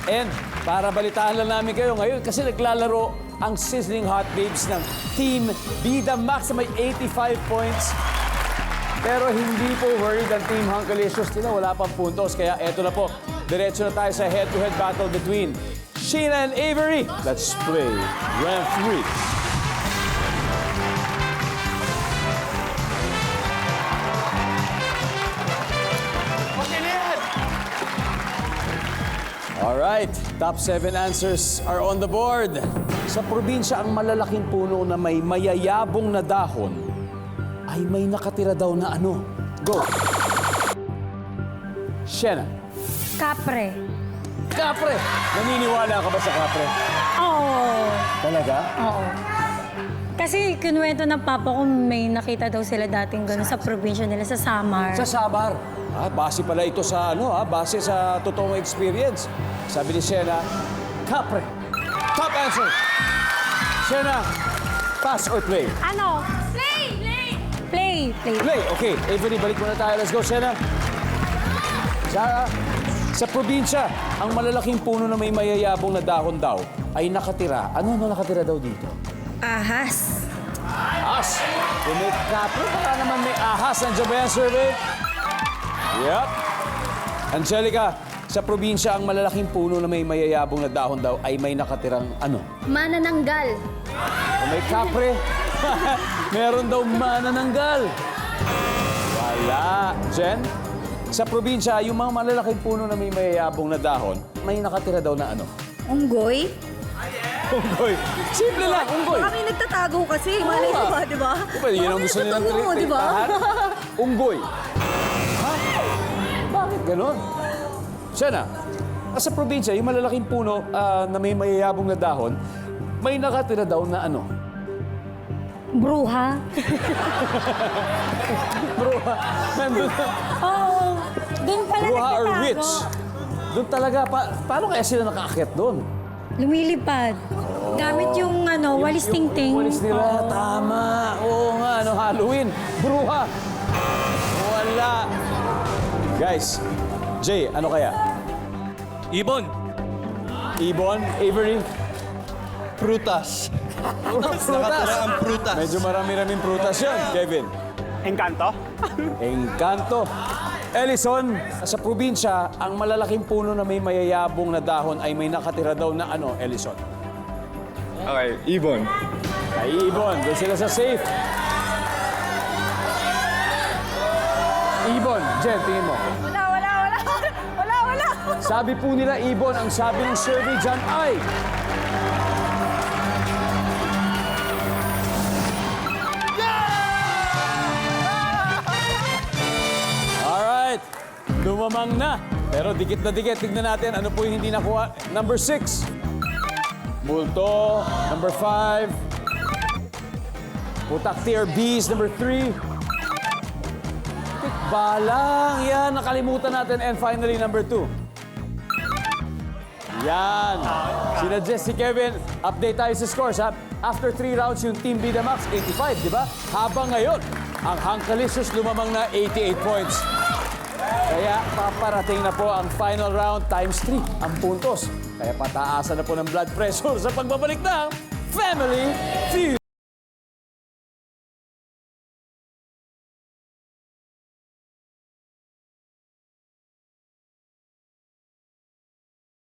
And para balitaan lang namin kayo ngayon kasi naglalaro ang Sizzling Hot Babes ng Team Bida Max na may 85 points. Pero hindi po worried ang Team Hunkalicious nila. Wala pang puntos. Kaya eto na po. Diretso na tayo sa head-to-head battle between Sheena and Avery. Let's play round 3. Alright, top 7 answers are on the board. Sa probinsya, ang malalaking puno na may mayayabong na dahon ay may nakatira daw na ano. Go! Sheena. Kapre. Kapre! Naniniwala ka ba sa kapre? Oo. Talaga? Oo. Kasi kinuwento ng papa ko may nakita daw sila dating gano'n sa probinsya nila, sa Samar. Sa Samar. Base pala ito sa base sa totoong experience. Sabi ni Sheena, kapre. Top answer. Sheena, pass or play? Ano? Play! Play. Play. Okay, Avery, balik muna tayo. Let's go, Sheena. Sa probinsya, ang malalaking puno na may mayayabong na dahon daw ay nakatira. Ano na nakatira daw dito? Ahas. Ahas. Kung may kapre, baka naman may ahas. Nandiyan ba yan, survey? Yep. Angelica, sa probinsya, ang malalaking puno na may mayayabong na dahon daw ay may nakatirang ano? Manananggal. Kung may kapre, meron daw manananggal. Wala. Jen, sa probinsya, yung mga malalaking puno na may mayayabong na dahon, may nakatira daw na ano? Unggoy? Unggoy. Simple lang, unggoy. Kami nagtatago kasi. Malay mo ba, di ba? Diba, yun ang gusto nilang Totoo, di ba? Unggoy. Ha? Bakit ganon? Siya sa probinsya, yung malalaking puno na may mayayabong na dahon, may nakatira daw na ano? Bruha. Bruha. Nandun. Oo. Doon pala Bruha or nagtatago. witch. Doon talaga, paano kaya sila nakaakyat doon? Lumilipad. Gamit yung walis tingting. Walis nila, tama. Oo nga, Halloween. Bruha. Wala. Guys, Jay, ano kaya? Ibon. Ibon, Avery? Prutas. Prutas. Ang prutas. Medyo marami-raming prutas yun, Kevin. Engkanto? Engkanto. Ellison, sa probinsya, ang malalaking puno na may mayayabong na dahon ay may nakatira daw na ano, Ellison? Okay, ibon. Ay, Ibon. Doon sila sa safe. Ibon. Jen, tingin mo. Wala. Sabi po nila, Ibon, ang sabi ng survey dyan ay... Alright. Lumamang na. Pero dikit na dikit. Tignan natin ano po yung hindi nakuha. Number 6. Multo. Number 5. Putakti or bees. Number 3. Tikbalang. Yan, nakalimutan natin. And finally, number 2. Yan. Sina Jess, si Kevin, update tayo sa scores, ha? After 3 rounds, yung Team Bida Max, 85, di ba? Habang ngayon, ang Hunkalicious lumamang na 88 points. Kaya paparating na po ang final round times 3 ang puntos. Kaya pataasan na po ng blood pressure sa pagbabalik ng Family Feud.